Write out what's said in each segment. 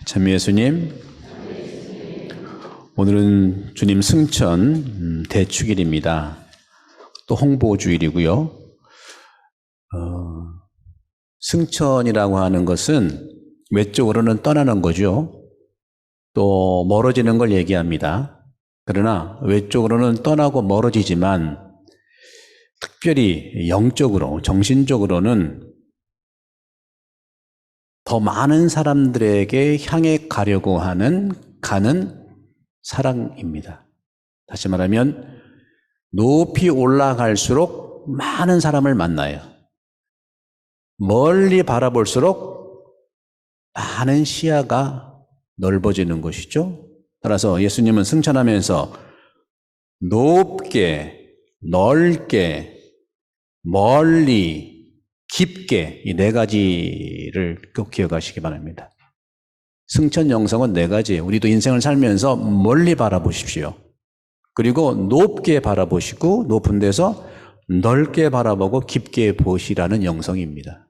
참 예수님, 오늘은 주님 승천 대축일입니다. 또 홍보주일이고요. 승천이라고 하는 것은 외적으로는 떠나는 거죠. 또 멀어지는 걸 얘기합니다. 그러나 외적으로는 떠나고 멀어지지만 특별히 영적으로, 정신적으로는 더 많은 사람들에게 향해 가려고 가는 사랑입니다. 다시 말하면 높이 올라갈수록 많은 사람을 만나요. 멀리 바라볼수록 많은 시야가 넓어지는 것이죠. 따라서 예수님은 승천하면서 높게, 넓게, 멀리, 깊게 이 네 가지를 꼭 기억하시기 바랍니다. 승천 영성은 네 가지예요. 우리도 인생을 살면서 멀리 바라보십시오. 그리고 높게 바라보시고 높은 데서 넓게 바라보고 깊게 보시라는 영성입니다.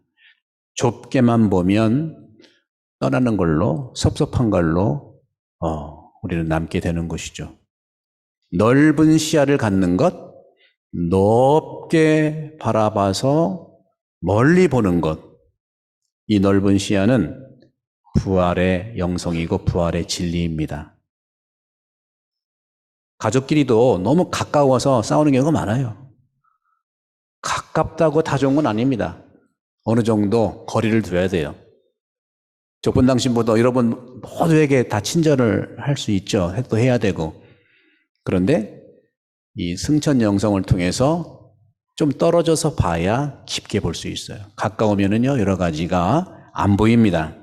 좁게만 보면 떠나는 걸로, 섭섭한 걸로 우리는 남게 되는 것이죠. 넓은 시야를 갖는 것, 높게 바라봐서 멀리 보는 것, 이 넓은 시야는 부활의 영성이고 부활의 진리입니다. 가족끼리도 너무 가까워서 싸우는 경우가 많아요. 가깝다고 다 좋은 건 아닙니다. 어느 정도 거리를 둬야 돼요. 족분당신보다 여러분 모두에게 다 친절을 할 수 있죠. 또 해야 되고. 그런데 이 승천 영성을 통해서 좀 떨어져서 봐야 깊게 볼 수 있어요. 가까우면은요, 여러 가지가 안 보입니다.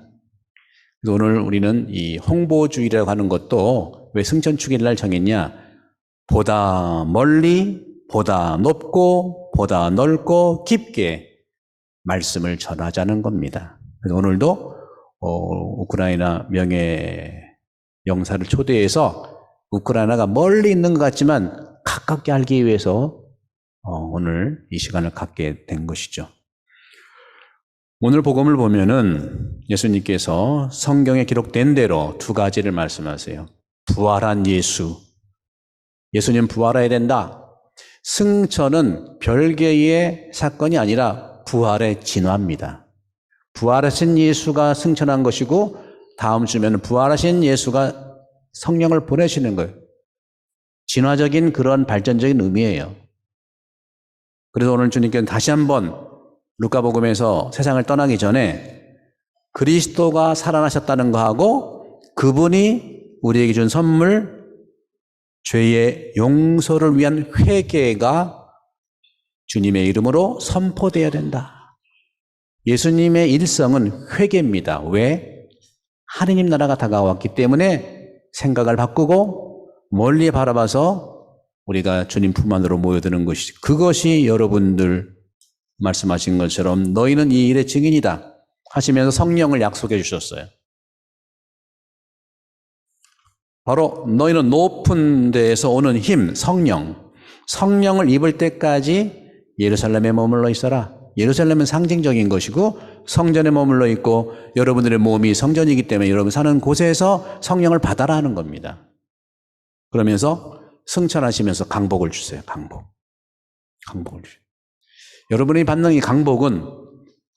그래서 오늘 우리는 이 홍보주의라고 하는 것도 왜 승천축일날 정했냐? 보다 멀리, 보다 높고, 보다 넓고, 깊게 말씀을 전하자는 겁니다. 그래서 오늘도 우크라이나 명예 영사를 초대해서 우크라이나가 멀리 있는 것 같지만 가깝게 알기 위해서 오늘 이 시간을 갖게 된 것이죠. 오늘 복음을 보면은 예수님께서 성경에 기록된 대로 두 가지를 말씀하세요. 부활한 예수. 예수님 부활해야 된다. 승천은 별개의 사건이 아니라 부활의 진화입니다. 부활하신 예수가 승천한 것이고 다음 주면은 부활하신 예수가 성령을 보내시는 거예요. 진화적인 그런 발전적인 의미예요. 그래서 오늘 주님께서는 다시 한번 루카복음에서 세상을 떠나기 전에 그리스도가 살아나셨다는 거하고 그분이 우리에게 준 선물, 죄의 용서를 위한 회개가 주님의 이름으로 선포되어야 된다. 예수님의 일성은 회개입니다. 왜? 하느님 나라가 다가왔기 때문에 생각을 바꾸고 멀리 바라봐서 우리가 주님 품 안으로 모여드는 것이지. 그것이 여러분들 말씀하신 것처럼 너희는 이 일의 증인이다 하시면서 성령을 약속해 주셨어요. 바로 너희는 높은 데에서 오는 힘, 성령을 입을 때까지 예루살렘에 머물러 있어라. 예루살렘은 상징적인 것이고 성전에 머물러 있고 여러분들의 몸이 성전이기 때문에 여러분 사는 곳에서 성령을 받아라 하는 겁니다. 그러면서 승천하시면서 강복을 주세요. 강복을 주세요. 여러분이 받는 이 강복은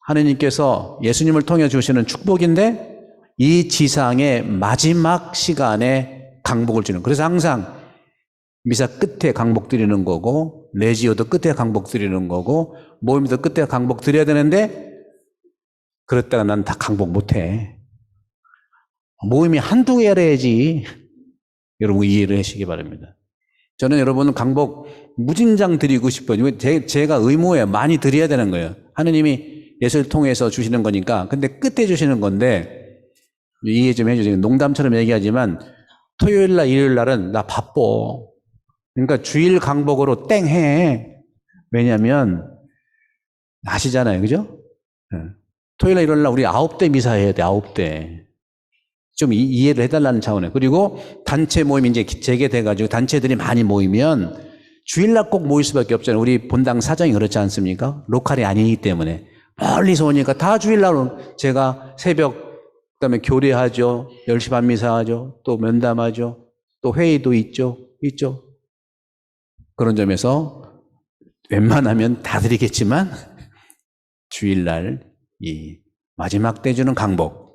하느님께서 예수님을 통해 주시는 축복인데 이 지상의 마지막 시간에 강복을 주는. 그래서 항상 미사 끝에 강복 드리는 거고 레지오도 끝에 강복 드리는 거고 모임도 끝에 강복 드려야 되는데 그랬다가 난 다 강복 못해. 모임이 한두 개 해야지. 여러분 이해를 하시기 바랍니다. 저는 여러분 강복 무진장 드리고 싶어요. 제가 의무예요. 많이 드려야 되는 거예요. 하느님이 예수를 통해서 주시는 거니까. 근데 끝에 주시는 건데 이해 좀 해주세요. 농담처럼 얘기하지만 토요일 날, 일요일 날은 나 바빠. 그러니까 주일 강복으로 땡 해. 왜냐하면 아시잖아요. 그죠? 토요일 날, 일요일 날 우리 9대 미사 해야 돼. 9대. 좀 이해를 해달라는 차원에. 그리고 단체 모임이 이제 재개돼가지고 단체들이 많이 모이면 주일날 꼭 모일 수밖에 없잖아요. 우리 본당 사정이 그렇지 않습니까? 로컬이 아니기 때문에. 멀리서 오니까 다 주일날 제가 새벽 그다음에 교례하죠. 10시 반 미사하죠. 또 면담하죠. 또 회의도 있죠. 그런 점에서 웬만하면 다 드리겠지만 주일날 이 마지막 때 주는 강복.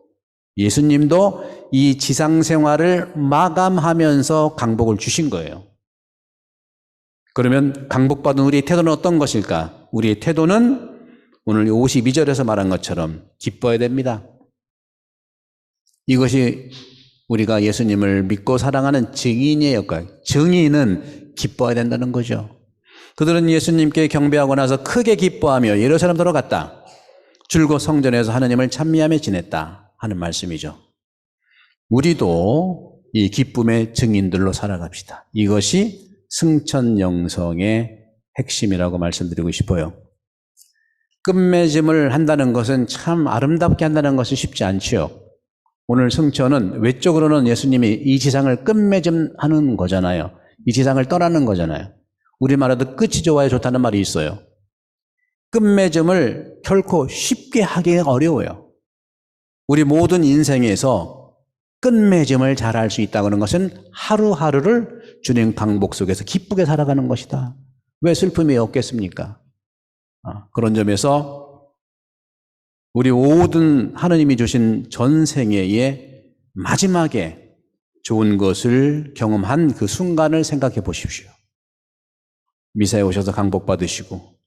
예수님도 이 지상 생활을 마감하면서 강복을 주신 거예요. 그러면 강복받은 우리의 태도는 어떤 것일까? 우리의 태도는 오늘 52절에서 말한 것처럼 기뻐야 됩니다. 이것이 우리가 예수님을 믿고 사랑하는 증인의 역할. 증인은 기뻐야 된다는 거죠. 그들은 예수님께 경배하고 나서 크게 기뻐하며 예루살렘으로 갔다. 줄곧 성전에서 하나님을 찬미하며 지냈다 하는 말씀이죠. 우리도 이 기쁨의 증인들로 살아갑시다. 이것이 승천 영성의 핵심이라고 말씀드리고 싶어요. 끝맺음을 한다는 것은 참 아름답게 한다는 것은 쉽지 않지요. 오늘 승천은 외적으로는 예수님이 이 지상을 끝맺음하는 거잖아요. 이 지상을 떠나는 거잖아요. 우리말로도 끝이 좋아야 좋다는 말이 있어요. 끝맺음을 결코 쉽게 하기가 어려워요. 우리 모든 인생에서 끝맺음을 잘할 수 있다고 하는 것은 하루하루를 주님 강복 속에서 기쁘게 살아가는 것이다. 왜 슬픔이 없겠습니까? 그런 점에서 우리 모든 하느님이 주신 전생애의 마지막에 좋은 것을 경험한 그 순간을 생각해 보십시오. 미사에 오셔서 강복 받으시고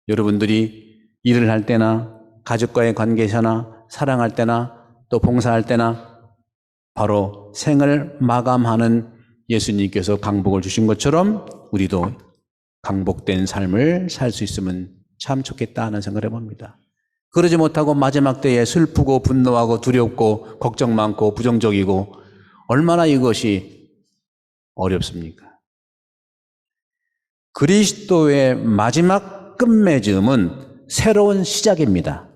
여러분들이 일을 할 때나 가족과의 관계에서나 사랑할 때나 또 봉사할 때나 바로 생을 마감하는 예수님께서 강복을 주신 것처럼 우리도 강복된 삶을 살 수 있으면 참 좋겠다 하는 생각을 해봅니다. 그러지 못하고 마지막 때에 슬프고 분노하고 두렵고 걱정 많고 부정적이고 얼마나 이것이 어렵습니까? 그리스도의 마지막 끝맺음은 새로운 시작입니다.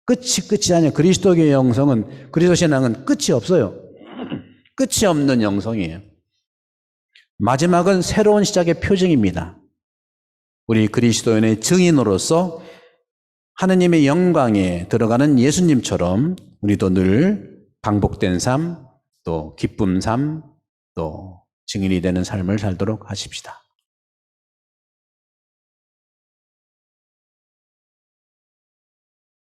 끝이 아니에요. 그리스도의 영성은, 그리스도 신앙은 끝이 없어요. 끝이 없는 영성이에요. 마지막은 새로운 시작의 표징입니다. 우리 그리스도인의 증인으로서 하느님의 영광에 들어가는 예수님처럼 우리도 늘 강복된 삶, 또 기쁨 삶, 또 증인이 되는 삶을 살도록 하십시다.